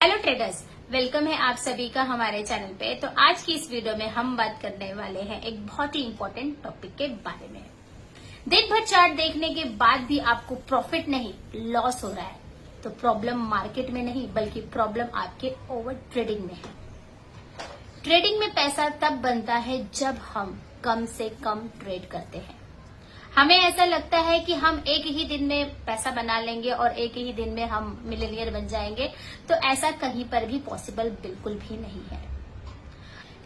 Hello traders, welcome है आप सभी का हमारे चैनल पे। तो आज की इस वीडियो में हम बात करने वाले हैं एक बहुत ही इंपॉर्टेंट टॉपिक के बारे में। दिन भर चार्ट देखने के बाद भी आपको प्रॉफिट नहीं लॉस हो रहा है, तो प्रॉब्लम मार्केट में नहीं बल्कि प्रॉब्लम आपके ओवर ट्रेडिंग में है। ट्रेडिंग में पैसा तब बनता है जब हम कम से कम ट्रेड करते हैं। हमें ऐसा लगता है कि हम एक ही दिन में पैसा बना लेंगे और एक ही दिन में हम मिलियनियर बन जाएंगे, तो ऐसा कहीं पर भी पॉसिबल बिल्कुल भी नहीं है।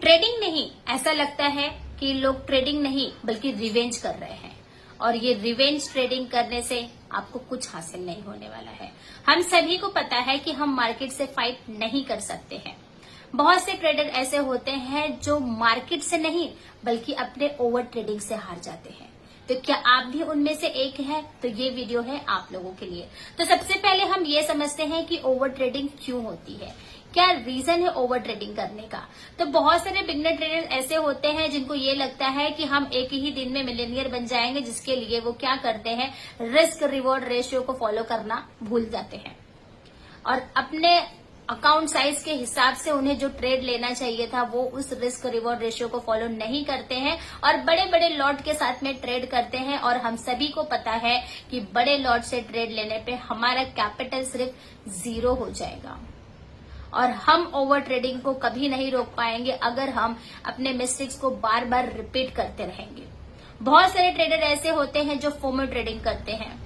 ट्रेडिंग नहीं, ऐसा लगता है कि लोग ट्रेडिंग नहीं बल्कि रिवेंज कर रहे हैं, और ये रिवेंज ट्रेडिंग करने से आपको कुछ हासिल नहीं होने वाला है। हम सभी को पता है कि हम मार्केट से फाइट नहीं कर सकते हैं। बहुत से ट्रेडर ऐसे होते हैं जो मार्केट से नहीं बल्कि अपने ओवर ट्रेडिंग से हार जाते हैं। तो क्या आप भी उनमें से एक हैं? तो ये वीडियो है आप लोगों के लिए। तो सबसे पहले हम ये समझते हैं कि ओवर ट्रेडिंग क्यों होती है, क्या रीजन है ओवर ट्रेडिंग करने का। तो बहुत सारे बिगनर ट्रेडर ऐसे होते हैं जिनको ये लगता है कि हम एक ही दिन में मिलियनियर बन जाएंगे, जिसके लिए वो क्या करते हैं, रिस्क रिवॉर्ड रेशियो को फॉलो करना भूल जाते हैं और अपने अकाउंट साइज के हिसाब से उन्हें जो ट्रेड लेना चाहिए था वो उस रिस्क रिवॉर्ड रेशियो को फॉलो नहीं करते हैं और बड़े बड़े लॉट के साथ में ट्रेड करते हैं। और हम सभी को पता है कि बड़े लॉट से ट्रेड लेने पे हमारा कैपिटल सिर्फ 0 हो जाएगा और हम ओवर ट्रेडिंग को कभी नहीं रोक पाएंगे अगर हम अपने मिस्टेक्स को बार बार रिपीट करते रहेंगे। बहुत सारे ट्रेडर ऐसे होते हैं जो फोमो ट्रेडिंग करते हैं।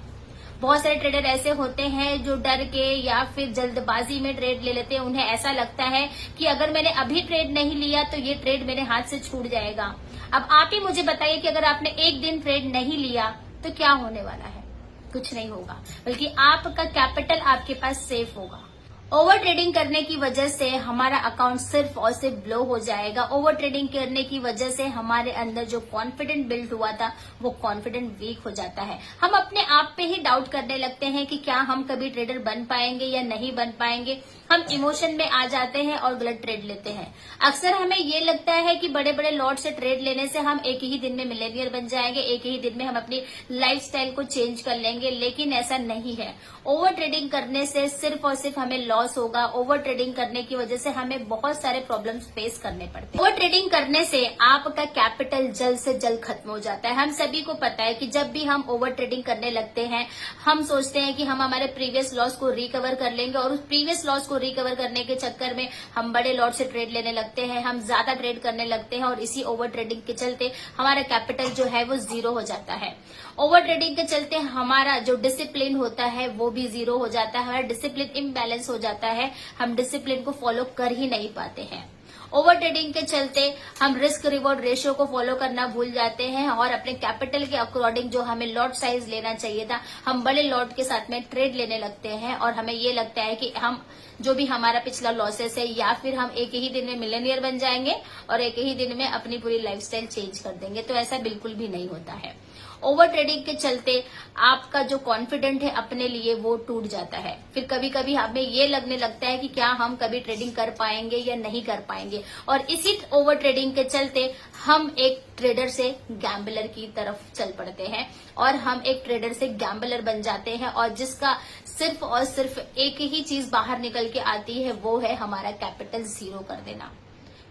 बहुत सारे ट्रेडर ऐसे होते हैं जो डर के या फिर जल्दबाजी में ट्रेड ले लेते हैं। उन्हें ऐसा लगता है कि अगर मैंने अभी ट्रेड नहीं लिया तो ये ट्रेड मेरे हाथ से छूट जाएगा। अब आप ही मुझे बताइए कि अगर आपने एक दिन ट्रेड नहीं लिया तो क्या होने वाला है? कुछ नहीं होगा, बल्कि आपका कैपिटल आपके पास सेफ होगा। ओवर ट्रेडिंग करने की वजह से हमारा अकाउंट सिर्फ और सिर्फ ब्लो हो जाएगा। ओवर ट्रेडिंग करने की वजह से हमारे अंदर जो कॉन्फिडेंट बिल्ड हुआ था वो कॉन्फिडेंट वीक हो जाता है। हम अपने आप पे ही डाउट करने लगते हैं कि क्या हम कभी ट्रेडर बन पाएंगे या नहीं बन पाएंगे। हम इमोशन में आ जाते हैं और गलत ट्रेड लेते हैं। अक्सर हमें ये लगता है कि बड़े बड़े लॉट से ट्रेड लेने से हम एक ही दिन में मिलियनियर बन जाएंगे, एक ही दिन में हम अपनी लाइफस्टाइल को चेंज कर लेंगे, लेकिन ऐसा नहीं है। ओवर ट्रेडिंग करने से सिर्फ और सिर्फ हमें लॉस होगा। ओवर ट्रेडिंग करने की वजह से हमें बहुत सारे प्रॉब्लम्स फेस करने पड़ते हैं। ओवर ट्रेडिंग करने से आपका कैपिटल जल्द से जल्द खत्म हो जाता है। हम सभी को पता है कि जब भी हम ओवर ट्रेडिंग करने लगते हैं हम सोचते हैं कि हम हमारे प्रीवियस लॉस को रिकवर कर लेंगे, और उस प्रीवियस लॉस को रिकवर करने के चक्कर में हम बड़े लॉट से ट्रेड लेने लगते हैं, हम ज्यादा ट्रेड करने लगते हैं और इसी ओवर ट्रेडिंग के चलते हमारा कैपिटल जो है वो 0 हो जाता है। ओवर ट्रेडिंग के चलते हमारा जो डिसिप्लिन होता है वो भी 0 हो जाता है। हमारा डिसिप्लिन इम्बैलेंस हो जाता है, हम डिसिप्लिन को फॉलो कर ही नहीं पाते हैं। ओवर ट्रेडिंग के चलते हम रिस्क रिवॉर्ड रेशियो को फॉलो करना भूल जाते हैं और अपने कैपिटल के अकॉर्डिंग जो हमें लॉट साइज लेना चाहिए था, हम बड़े लॉट के साथ में ट्रेड लेने लगते हैं और हमें ये लगता है कि हम जो भी हमारा पिछला लॉसेस है या फिर हम एक ही दिन में मिलियनियर बन जाएंगे और एक ही दिन में अपनी पूरी लाइफस्टाइल चेंज कर देंगे। तो ऐसा बिल्कुल भी नहीं होता है। ओवर ट्रेडिंग के चलते आपका जो कॉन्फिडेंट है अपने लिए वो टूट जाता है। फिर कभी कभी हमें ये लगने लगता है कि क्या हम कभी ट्रेडिंग कर पाएंगे या नहीं कर पाएंगे, और इसी ओवर ट्रेडिंग के चलते हम एक ट्रेडर से गैम्बलर की तरफ चल पड़ते हैं और हम एक ट्रेडर से गैम्बलर बन जाते हैं, और जिसका सिर्फ और सिर्फ एक ही चीज बाहर निकल के आती है वो है हमारा कैपिटल 0 कर देना।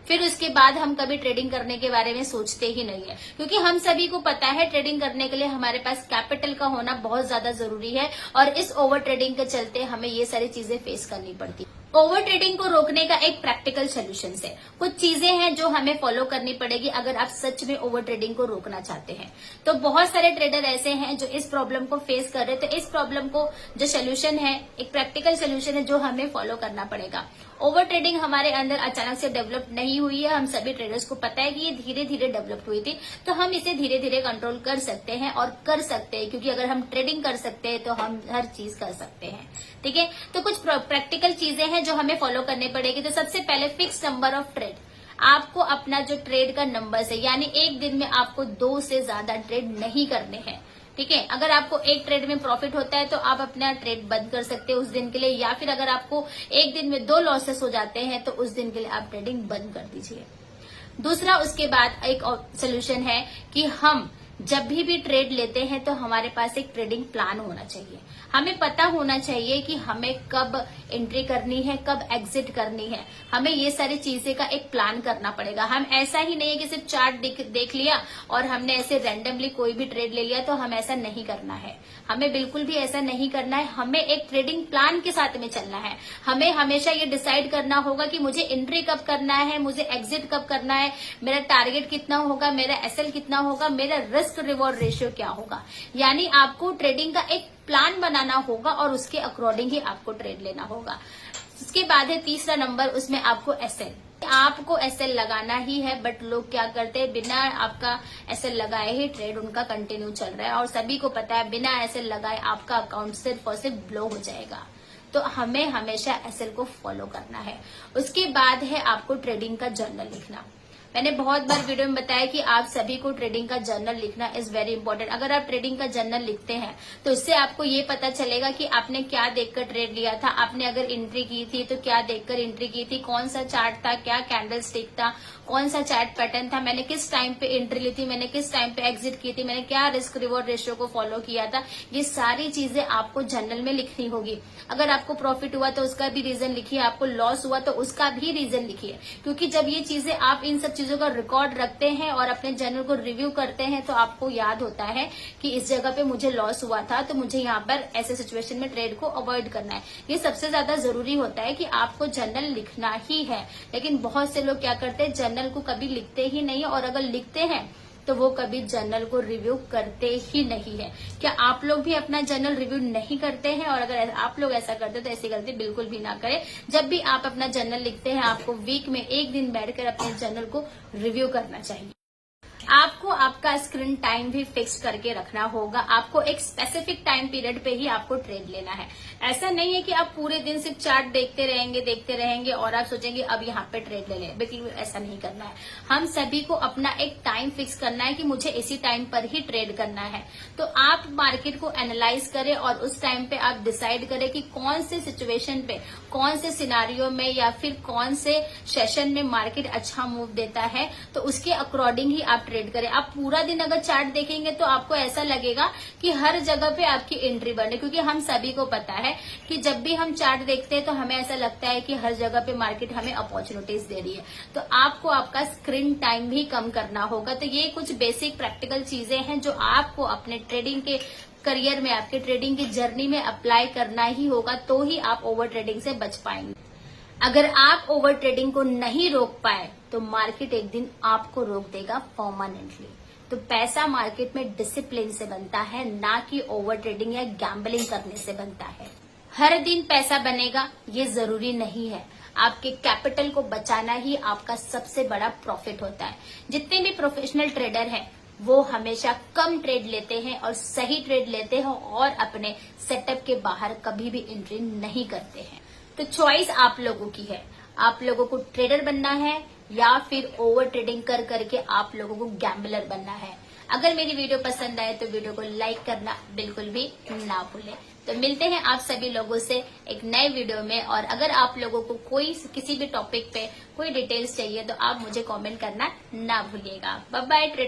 फिर उसके बाद हम कभी ट्रेडिंग करने के बारे में सोचते ही नहीं है, क्योंकि हम सभी को पता है ट्रेडिंग करने के लिए हमारे पास कैपिटल का होना बहुत ज्यादा जरूरी है, और इस ओवर ट्रेडिंग के चलते हमें ये सारी चीजें फेस करनी पड़ती है। ओवर ट्रेडिंग को रोकने का एक प्रैक्टिकल सोल्यूशन है। कुछ चीजें हैं जो हमें फॉलो करनी पड़ेगी अगर आप सच में ओवर ट्रेडिंग को रोकना चाहते हैं। तो बहुत सारे ट्रेडर ऐसे हैं जो इस प्रॉब्लम को फेस कर रहे हैं। तो इस प्रॉब्लम को जो सोल्यूशन है, एक प्रैक्टिकल सोल्यूशन है जो हमें फॉलो करना पड़ेगा। ओवर ट्रेडिंग हमारे अंदर अचानक से डेवलप नहीं हुई है। हम सभी ट्रेडर्स को पता है कि ये धीरे धीरे डेवलप हुई थी, तो हम इसे धीरे धीरे कंट्रोल कर सकते हैं और कर सकते हैं, क्योंकि अगर हम ट्रेडिंग कर सकते हैं तो हम हर चीज कर सकते हैं। ठीक है, तो कुछ प्रैक्टिकल चीजें हैं जो हमें फॉलो करनी पड़ेगी। तो सबसे पहले फिक्स नंबर ऑफ ट्रेड। आपको अपना जो ट्रेड का नंबर है, यानी एक दिन में आपको 2 से ज्यादा ट्रेड नहीं करने हैं। ठीक है, अगर आपको एक ट्रेड में प्रॉफिट होता है तो आप अपना ट्रेड बंद कर सकते हैं उस दिन के लिए, या फिर अगर आपको एक दिन में 2 लॉसेस हो जाते हैं तो उस दिन के लिए आप ट्रेडिंग बंद कर दीजिए। दूसरा, उसके बाद एक सोल्यूशन है कि हम जब भी ट्रेड लेते हैं तो हमारे पास एक ट्रेडिंग प्लान होना चाहिए। हमें पता होना चाहिए कि हमें कब एंट्री करनी है, कब एग्जिट करनी है। हमें ये सारी चीजें का एक प्लान करना पड़ेगा। हम ऐसा ही नहीं है कि सिर्फ चार्ट देख लिया और हमने ऐसे रैंडमली कोई भी ट्रेड ले लिया, तो हम ऐसा नहीं करना है। हमें बिल्कुल भी ऐसा नहीं करना है। हमें एक ट्रेडिंग प्लान के साथ में चलना है। हमें हमेशा ये डिसाइड करना होगा कि मुझे एंट्री कब करना है, मुझे एग्जिट कब करना है, मेरा टारगेट कितना होगा, मेरा एसएल कितना होगा, मेरा रिस्क रिवॉर्ड रेशियो क्या होगा। यानी आपको ट्रेडिंग का एक प्लान बनाना होगा और उसके अकॉर्डिंग ही आपको ट्रेड लेना होगा। उसके बाद है तीसरा नंबर, उसमें आपको एसएल। आपको एसएल लगाना ही है, बट लोग क्या करते हैं, बिना आपका एसएल लगाए ही ट्रेड उनका कंटिन्यू चल रहा है। और सभी को पता है बिना एसएल लगाए आपका अकाउंट सिर्फ और सिर्फ ब्लो हो जाएगा। तो हमें हमेशा एसएल को फॉलो करना है। उसके बाद है आपको ट्रेडिंग का जर्नल लिखना। मैंने बहुत बार वीडियो में बताया कि आप सभी को ट्रेडिंग का जर्नल लिखना इज वेरी इंपॉर्टेंट। अगर आप ट्रेडिंग का जर्नल लिखते हैं तो इससे आपको ये पता चलेगा कि आपने क्या देखकर ट्रेड लिया था, आपने अगर एंट्री की थी तो क्या देखकर एंट्री की थी, कौन सा चार्ट था, क्या कैंडल स्टिक था, कौन सा चार्ट पैटर्न था, मैंने किस टाइम पे एंट्री ली थी, मैंने किस टाइम पे एग्जिट की थी, मैंने क्या रिस्क रिवॉर्ड रेशियो को फॉलो किया था। ये सारी चीजें आपको जर्नल में लिखनी होगी। अगर आपको प्रॉफिट हुआ तो उसका भी रीजन लिखिए, आपको लॉस हुआ तो उसका भी रीजन लिखिए। क्योंकि जब ये चीजें आप इन सब चीजों का रिकॉर्ड रखते हैं और अपने जर्नल को रिव्यू करते हैं तो आपको याद होता है कि इस जगह पे मुझे लॉस हुआ था, तो मुझे यहाँ पर ऐसे सिचुएशन में ट्रेड को अवॉइड करना है। ये सबसे ज्यादा जरूरी होता है कि आपको जर्नल लिखना ही है। लेकिन बहुत से लोग क्या करते हैं, जर्नल को कभी लिखते ही नहीं, और अगर लिखते हैं तो वो कभी जर्नल को रिव्यू करते ही नहीं है। क्या आप लोग भी अपना जर्नल रिव्यू नहीं करते हैं? और अगर आप लोग ऐसा करते हैं तो ऐसी गलती बिल्कुल भी ना करें। जब भी आप अपना जर्नल लिखते हैं, आपको वीक में एक दिन बैठकर अपने जर्नल को रिव्यू करना चाहिए। आपको आपका स्क्रीन टाइम भी फिक्स करके रखना होगा। आपको एक स्पेसिफिक टाइम पीरियड पे ही आपको ट्रेड लेना है। ऐसा नहीं है कि आप पूरे दिन सिर्फ चार्ट देखते रहेंगे और आप सोचेंगे अब यहाँ पे ट्रेड ले लें। बिल्कुल ऐसा नहीं करना है। हम सभी को अपना एक टाइम फिक्स करना है कि मुझे इसी टाइम पर ही ट्रेड करना है। तो आप मार्केट को एनालाइज करें और उस टाइम पे आप डिसाइड करें कि कौन से सिचुएशन पे, कौन से सिनारियो में या फिर कौन से सेशन में मार्केट अच्छा मूव देता है, तो उसके अकॉर्डिंग ही आप ट्रेड करें। आप पूरा दिन अगर चार्ट देखेंगे तो आपको ऐसा लगेगा कि हर जगह पे आपकी एंट्री बने, क्योंकि हम सभी को पता है कि जब भी हम चार्ट देखते हैं तो हमें ऐसा लगता है कि हर जगह पे मार्केट हमें अपॉर्चुनिटीज दे रही है। तो आपको आपका स्क्रीन टाइम भी कम करना होगा। तो ये कुछ बेसिक प्रैक्टिकल चीजें हैं जो आपको अपने ट्रेडिंग के करियर में, आपके ट्रेडिंग की जर्नी में अप्लाई करना ही होगा, तो ही आप ओवर ट्रेडिंग से बच पाएंगे। अगर आप ओवर ट्रेडिंग को नहीं रोक पाए तो मार्केट एक दिन आपको रोक देगा परमानेंटली। तो पैसा मार्केट में डिसिप्लिन से बनता है, ना कि ओवर ट्रेडिंग या गैम्बलिंग करने से बनता है। हर दिन पैसा बनेगा ये जरूरी नहीं है। आपके कैपिटल को बचाना ही आपका सबसे बड़ा प्रॉफिट होता है। जितने भी प्रोफेशनल ट्रेडर हैं वो हमेशा कम ट्रेड लेते हैं और सही ट्रेड लेते हैं और अपने सेटअप के बाहर कभी भी एंट्री नहीं करते हैं। तो चॉइस आप लोगों की है। आप लोगों को ट्रेडर बनना है या फिर ओवर ट्रेडिंग कर करके आप लोगों को गैम्बलर बनना है। अगर मेरी वीडियो पसंद आए तो वीडियो को लाइक करना बिल्कुल भी ना भूलें। तो मिलते हैं आप सभी लोगों से एक नए वीडियो में। और अगर आप लोगों को कोई किसी भी टॉपिक पे कोई डिटेल्स चाहिए तो आप मुझे कमेंट करना ना भूलिएगा। Bye bye trader.